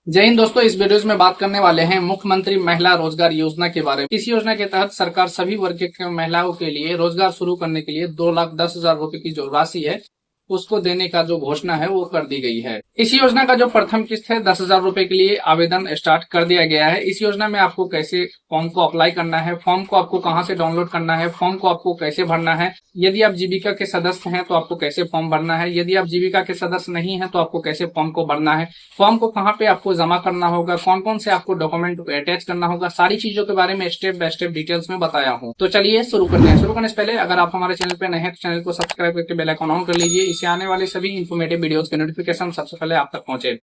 जय हिंद दोस्तों, इस वीडियो में बात करने वाले हैं मुख्यमंत्री महिला रोजगार योजना के बारे में। इस योजना के तहत सरकार सभी वर्ग के महिलाओं के लिए रोजगार शुरू करने के लिए 2,10,000 रुपए की जो राशि है उसको देने का जो घोषणा है वो कर दी गई है। इस योजना का जो प्रथम किस्त है 10,000 रुपए के लिए आवेदन स्टार्ट कर दिया गया है। इस योजना में आपको कैसे फॉर्म को अप्लाई करना है, फॉर्म को आपको कहां से डाउनलोड करना है, फॉर्म को आपको कैसे भरना है, यदि आप जीविका के सदस्य हैं तो आपको कैसे फॉर्म भरना है, यदि आप जीविका के सदस्य नहीं है तो आपको कैसे फॉर्म को भरना है, फॉर्म को कहाँ पे आपको जमा करना होगा, कौन कौन से आपको डॉक्यूमेंट अटैच करना होगा, सारी चीजों के बारे में स्टेप बाय स्टेप डिटेल्स में बताया हूँ। तो चलिए शुरू करते हैं। शुरू करने से पहले अगर आप हमारे चैनल पे नए हैं तो चैनल को सब्सक्राइब करके बेल आइकन ऑन कर लीजिए। इससे आने वाले सभी इन्फॉर्मेटिव वीडियोस के नोटिफिकेशन सबसे पहले आप तक पहुंचे।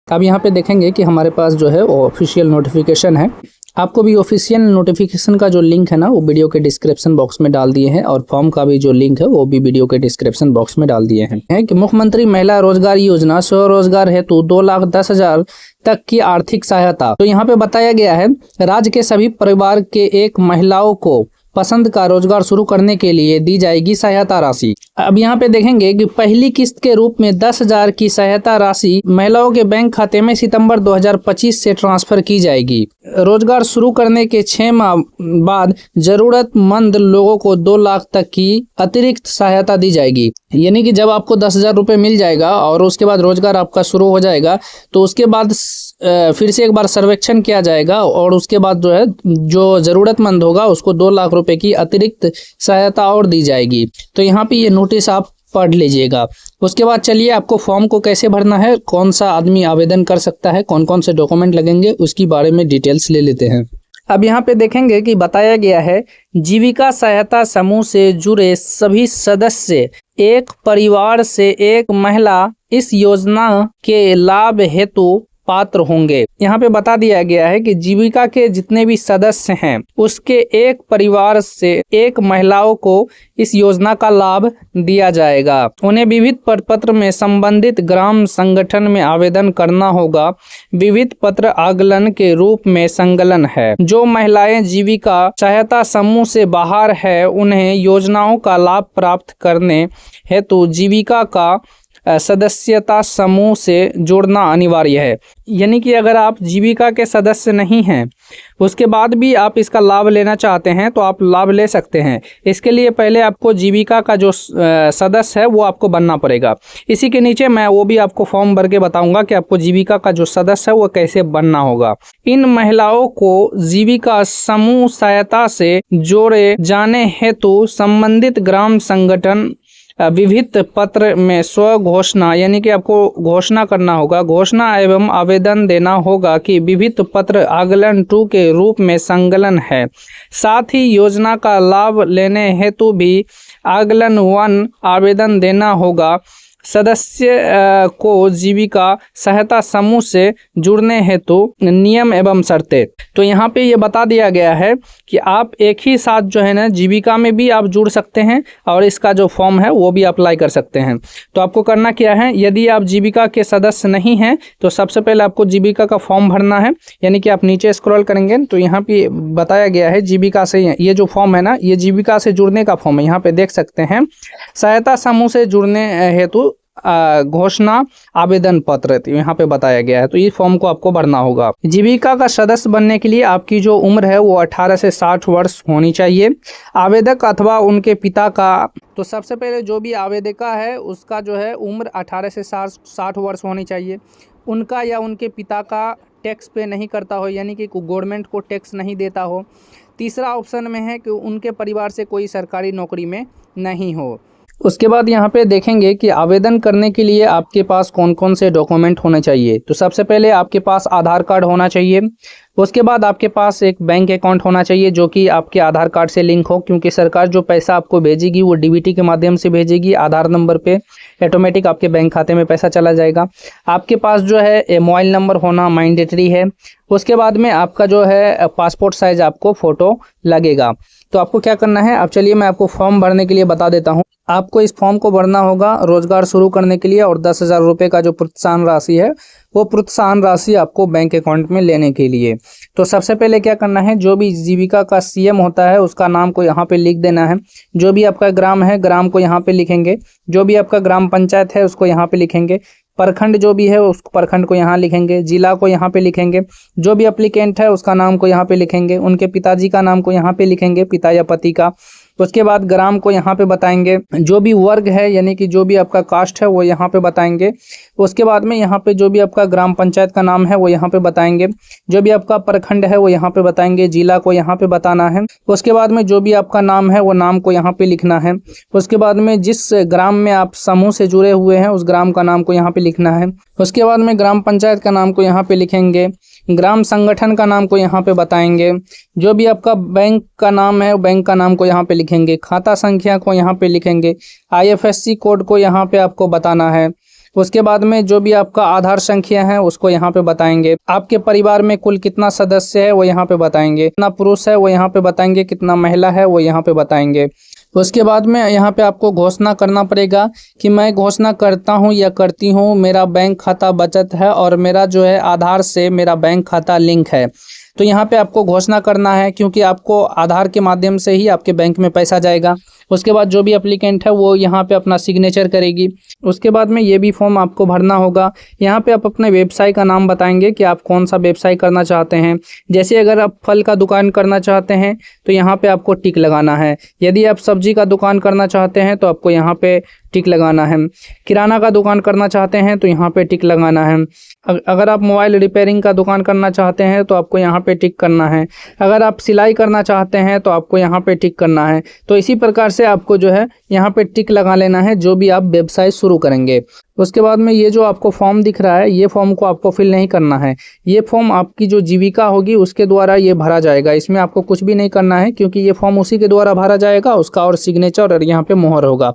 अब यहाँ पे देखेंगे कि हमारे पास जो है वो ऑफिशियल नोटिफिकेशन है। आपको भी ऑफिशियल नोटिफिकेशन का जो लिंक है ना वो वीडियो के डिस्क्रिप्शन बॉक्स में डाल दिए हैं और फॉर्म का भी जो लिंक है वो भी वीडियो के डिस्क्रिप्शन बॉक्स में डाल दिए हैं कि मुख्यमंत्री महिला रोजगार योजना स्वरोजगार हेतु 2,10,000 तक की आर्थिक सहायता। तो यहाँ पे बताया गया है राज्य के सभी परिवार के एक महिलाओं को पसंद का रोजगार शुरू करने के लिए दी जाएगी सहायता राशि। अब यहाँ पे देखेंगे कि पहली किस्त के रूप में 10,000 की सहायता राशि महिलाओं के बैंक खाते में सितंबर 2025 से ट्रांसफर की जाएगी। रोजगार शुरू करने के 6 माह बाद जरूरतमंद लोगों को 2 लाख तक की अतिरिक्त सहायता दी जाएगी। यानी कि जब आपको 10,000 रुपये मिल जाएगा और उसके बाद रोजगार आपका शुरू हो जाएगा तो उसके बाद फिर से एक बार सर्वेक्षण किया जाएगा और उसके बाद जो है जो जरूरतमंद होगा उसको 2 लाख रुपए की अतिरिक्त सहायता और दी जाएगी। तो यहाँ पे ये नोटिस आप पढ़ लीजिएगा। उसके बाद चलिए आपको फॉर्म को कैसे भरना है, कौन सा आदमी आवेदन कर सकता है, कौन कौन से डॉक्यूमेंट लगेंगे उसकी बारे में डिटेल्स ले लेते हैं। अब यहाँ पे देखेंगे कि बताया गया है जीविका सहायता समूह से जुड़े सभी सदस्य एक परिवार से एक महिला इस योजना के लाभ हेतु पात्र होंगे। यहाँ पे बता दिया गया है कि जीविका के जितने भी सदस्य हैं उसके एक परिवार से एक महिलाओं को इस योजना का लाभ दिया जाएगा। उन्हें विविध प्रपत्र में संबंधित ग्राम संगठन में आवेदन करना होगा। विविध पत्र आगलन के रूप में संकलन है। जो महिलाएं जीविका सहायता समूह से बाहर है उन्हें योजनाओं का लाभ प्राप्त करने हेतु जीविका का सदस्यता समूह से जोड़ना अनिवार्य है। यानी कि अगर आप जीविका के सदस्य नहीं हैं उसके बाद भी आप इसका लाभ लेना चाहते हैं तो आप लाभ ले सकते हैं। इसके लिए पहले आपको जीविका का जो सदस्य है वो आपको बनना पड़ेगा। इसी के नीचे मैं वो भी आपको फॉर्म भर के बताऊंगा कि आपको जीविका का जो सदस्य है वो कैसे बनना होगा। इन महिलाओं को जीविका समूह सहायता से जोड़े जाने हेतु संबंधित ग्राम संगठन विविध पत्र में स्व घोषणा यानी कि आपको घोषणा करना होगा, घोषणा एवं आवेदन देना होगा कि विविध पत्र आगलन 2 के रूप में संकलन है। साथ ही योजना का लाभ लेने हेतु भी आगलन 1 आवेदन देना होगा। सदस्य को जीविका सहायता समूह से जुड़ने हेतु नियम एवं शर्तें। तो यहाँ पे ये बता दिया गया है कि आप एक ही साथ जो है ना जीविका में भी आप जुड़ सकते हैं और इसका जो फॉर्म है वो भी अप्लाई कर सकते हैं। तो आपको करना क्या है, यदि आप जीविका के सदस्य नहीं हैं तो सबसे पहले आपको जीविका का फॉर्म भरना है। यानी कि आप नीचे स्क्रॉल करेंगे तो यहाँ पे बताया गया है जीविका से ये जो फॉर्म है ना ये जीविका से जुड़ने का फॉर्म है। यहाँ पे देख सकते हैं सहायता समूह से जुड़ने हेतु घोषणा आवेदन पत्र यहाँ पे बताया गया है। तो इस फॉर्म को आपको भरना होगा। जीविका का सदस्य बनने के लिए आपकी जो उम्र है वो 18 से 60 वर्ष होनी चाहिए। आवेदक अथवा उनके पिता का, तो सबसे पहले जो भी आवेदिका है उसका जो है उम्र 18 से 60 वर्ष होनी चाहिए। उनका या उनके पिता का टैक्स पे नहीं करता हो यानी कि गवर्नमेंट को टैक्स नहीं देता हो। तीसरा ऑप्शन में है कि उनके परिवार से कोई सरकारी नौकरी में नहीं हो। उसके बाद यहाँ पे देखेंगे कि आवेदन करने के लिए आपके पास कौन कौन से डॉक्यूमेंट होने चाहिए। तो सबसे पहले आपके पास आधार कार्ड होना चाहिए। उसके बाद आपके पास एक बैंक अकाउंट होना चाहिए जो कि आपके आधार कार्ड से लिंक हो, क्योंकि सरकार जो पैसा आपको भेजेगी वो डीबीटी के माध्यम से भेजेगी। आधार नंबर पे ऑटोमेटिक आपके बैंक खाते में पैसा चला जाएगा। आपके पास जो है मोबाइल नंबर होना मैंडेटरी है। उसके बाद में आपका जो है पासपोर्ट साइज आपको फ़ोटो लगेगा। तो आपको क्या करना है, अब चलिए मैं आपको फॉर्म भरने के लिए बता देता हूँ। आपको इस फॉर्म को भरना होगा रोजगार शुरू करने के लिए और 10,000 रुपये का जो प्रोत्साहन राशि है वो प्रोत्साहन राशि आपको बैंक अकाउंट में लेने के लिए। तो सबसे पहले क्या करना है, जो भी जीविका का सीएम होता है उसका नाम को यहाँ पे लिख देना है। जो भी आपका ग्राम है, ग्राम को यहाँ पे लिखेंगे। जो भी आपका ग्राम पंचायत है उसको यहाँ पे लिखेंगे। प्रखंड जो भी है उस प्रखंड को यहाँ लिखेंगे। जिला को यहाँ पे लिखेंगे। जो भी एप्लीकेंट है उसका नाम को यहाँ पे लिखेंगे। उनके पिताजी का नाम को यहाँ पे लिखेंगे, पिता या पति का। उसके बाद ग्राम को यहाँ पे बताएंगे। जो भी वर्ग है यानी कि जो भी आपका कास्ट है वो यहाँ पे बताएंगे। उसके बाद में यहाँ पे जो भी आपका ग्राम पंचायत का नाम है वो यहाँ पे बताएंगे। जो भी आपका प्रखंड है वो यहाँ पे बताएंगे। जिला को यहाँ पे बताना है। उसके बाद में जो भी आपका नाम है वो नाम को यहाँ पे लिखना है। उसके बाद में जिस ग्राम में आप समूह से जुड़े हुए हैं उस ग्राम का नाम को यहाँ पे लिखना है। उसके बाद में ग्राम पंचायत का नाम को यहाँ पे लिखेंगे। ग्राम संगठन का नाम को यहाँ पे बताएंगे। जो भी आपका बैंक का नाम है बैंक का नाम को यहाँ पे लिखेंगे। खाता संख्या को यहाँ पे लिखेंगे। IFSC कोड को यहाँ पे आपको बताना है। उसके बाद में जो भी आपका आधार संख्या है उसको यहाँ पे बताएंगे। आपके परिवार में कुल कितना सदस्य है वो यहाँ पे बताएंगे। कितना पुरुष है वो यहाँ पे बताएंगे। कितना महिला है वो यहाँ पे बताएंगे। उसके बाद में यहाँ पे आपको घोषणा करना पड़ेगा कि मैं घोषणा करता हूँ या करती हूँ, मेरा बैंक खाता बचत है और मेरा जो है आधार से मेरा बैंक खाता लिंक है। तो यहाँ पे आपको घोषणा करना है क्योंकि आपको आधार के माध्यम से ही आपके बैंक में पैसा जाएगा। उसके बाद जो भी एप्लीकेंट है वो यहाँ पे अपना सिग्नेचर करेगी। उसके बाद में ये भी फॉर्म आपको भरना होगा। यहाँ पे आप अपने व्यवसाय का नाम बताएंगे कि आप कौन सा व्यवसाय करना चाहते हैं। जैसे अगर आप फल का दुकान करना चाहते हैं तो यहाँ पे आपको टिक लगाना है। यदि आप सब्जी का दुकान करना चाहते हैं तो आपको यहाँ पे टिक लगाना है। किराना का दुकान करना चाहते हैं तो यहाँ पे टिक लगाना है। अगर आप मोबाइल रिपेयरिंग का दुकान करना चाहते हैं तो आपको यहाँ पे टिक करना है। अगर आप सिलाई करना चाहते हैं तो आपको यहाँ पे टिक करना है। तो इसी प्रकार से आपको जो है यहाँ पे टिक लगा लेना है जो भी आप व्यवसाय शुरू करेंगे। उसके बाद में ये जो आपको फॉर्म दिख रहा है ये फॉर्म को आपको फिल नहीं करना है। ये फॉर्म आपकी जो जीविका होगी उसके द्वारा ये भरा जाएगा। इसमें आपको कुछ भी नहीं करना है क्योंकि ये फॉर्म उसी के द्वारा भरा जाएगा। उसका और सिग्नेचर और यहाँ पे मोहर होगा।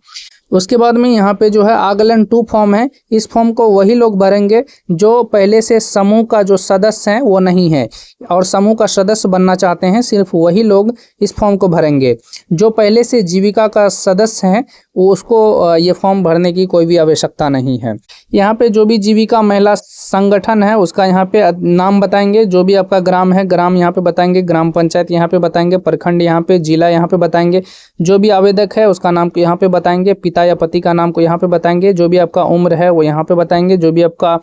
उसके बाद में यहाँ पे जो है आकलन 2 फॉर्म है। इस फॉर्म को वही लोग भरेंगे जो पहले से समूह का जो सदस्य हैं वो नहीं है और समूह का सदस्य बनना चाहते हैं, सिर्फ वही लोग इस फॉर्म को भरेंगे। जो पहले से जीविका का सदस्य हैं वो उसको ये फॉर्म भरने की कोई भी आवश्यकता नहीं है। यहाँ पे जो भी जीविका महिला संगठन है उसका यहाँ पे नाम बताएंगे। जो भी आपका ग्राम है ग्राम यहाँ पे बताएंगे। ग्राम पंचायत यहाँ पे बताएंगे। प्रखंड यहाँ पे, जिला यहाँ पे बताएंगे। जो भी आवेदक है उसका नाम को यहाँ पे बताएंगे। पिता या पति का नाम को यहाँ पे बताएंगे। जो भी आपका उम्र है वो यहाँ पे बताएंगे। जो भी आपका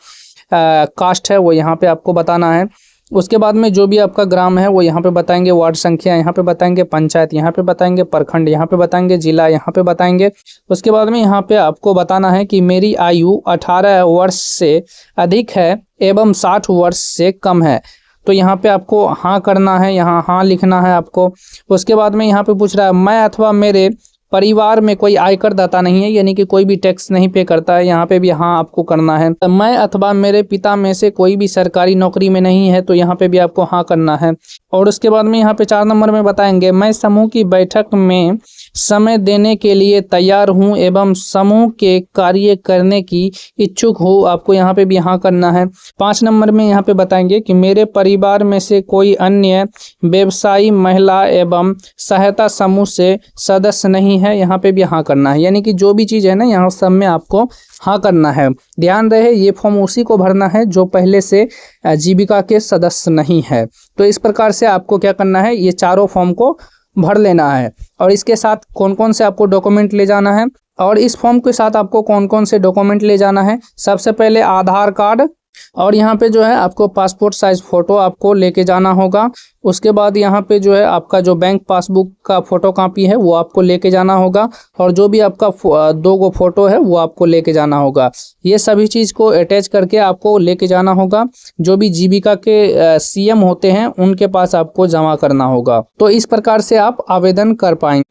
कास्ट है वो यहाँ पे आपको बताना है। उसके बाद में जो भी आपका ग्राम है वो यहाँ पे बताएंगे। वार्ड संख्या यहाँ पे बताएंगे। पंचायत यहाँ पे बताएंगे। प्रखंड यहाँ पे बताएंगे। जिला यहाँ पे बताएंगे। उसके बाद में यहाँ पे आपको बताना है कि मेरी आयु 18 वर्ष से अधिक है एवं 60 वर्ष से कम है। तो यहाँ पे आपको हाँ करना है, यहाँ हाँ लिखना है आपको। उसके बाद में यहाँ पे पूछ रहा है मैं अथवा मेरे परिवार में कोई आयकर दाता नहीं है, यानी कि कोई भी टैक्स नहीं पे करता है। यहाँ पे भी हाँ आपको करना है। मैं अथवा मेरे पिता में से कोई भी सरकारी नौकरी में नहीं है, तो यहाँ पे भी आपको हाँ करना है। और उसके बाद में यहाँ पे 4 नंबर में बताएंगे मैं समूह की बैठक में समय देने के लिए तैयार हूँ एवं समूह के कार्य करने की इच्छुक हूँ। आपको यहाँ पे भी हाँ करना है। 5 नंबर में यहाँ पे बताएंगे कि मेरे परिवार में से कोई अन्य व्यवसायी महिला एवं सहायता समूह से सदस्य नहीं है। यहाँ पे भी हाँ करना है। यानी कि जो भी चीज़ है ना यहाँ सब में आपको हाँ करना है। ध्यान रहे ये फॉर्म उसी को भरना है जो पहले से जीविका के सदस्य नहीं है। तो इस प्रकार से आपको क्या करना है, ये चारों फॉर्म को भर लेना है। और इसके साथ कौन कौन से आपको डॉक्यूमेंट ले जाना है, और इस फॉर्म के साथ आपको कौन कौन से डॉक्यूमेंट ले जाना है। सबसे पहले आधार कार्ड, और यहाँ पे जो है आपको पासपोर्ट साइज फ़ोटो आपको लेके जाना होगा। उसके बाद यहाँ पे जो है आपका जो बैंक पासबुक का फ़ोटो कॉपी है वो आपको लेके जाना होगा, और जो भी आपका 2 फ़ोटो है वो आपको लेके जाना होगा। ये सभी चीज़ को अटैच करके आपको लेके जाना होगा। जो भी जीविका के सीएम होते हैं उनके पास आपको जमा करना होगा। तो इस प्रकार से आप आवेदन कर पाएंगे।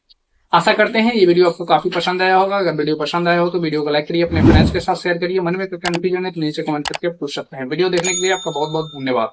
आशा करते हैं ये वीडियो आपको काफी पसंद आया होगा। अगर वीडियो पसंद आया हो तो वीडियो को लाइक करिए, अपने फ्रेंड्स के साथ शेयर करिए। मन में कोई कंफ्यूजन है तो नीचे कमेंट करके पूछ सकते हैं। वीडियो देखने के लिए आपका बहुत बहुत धन्यवाद।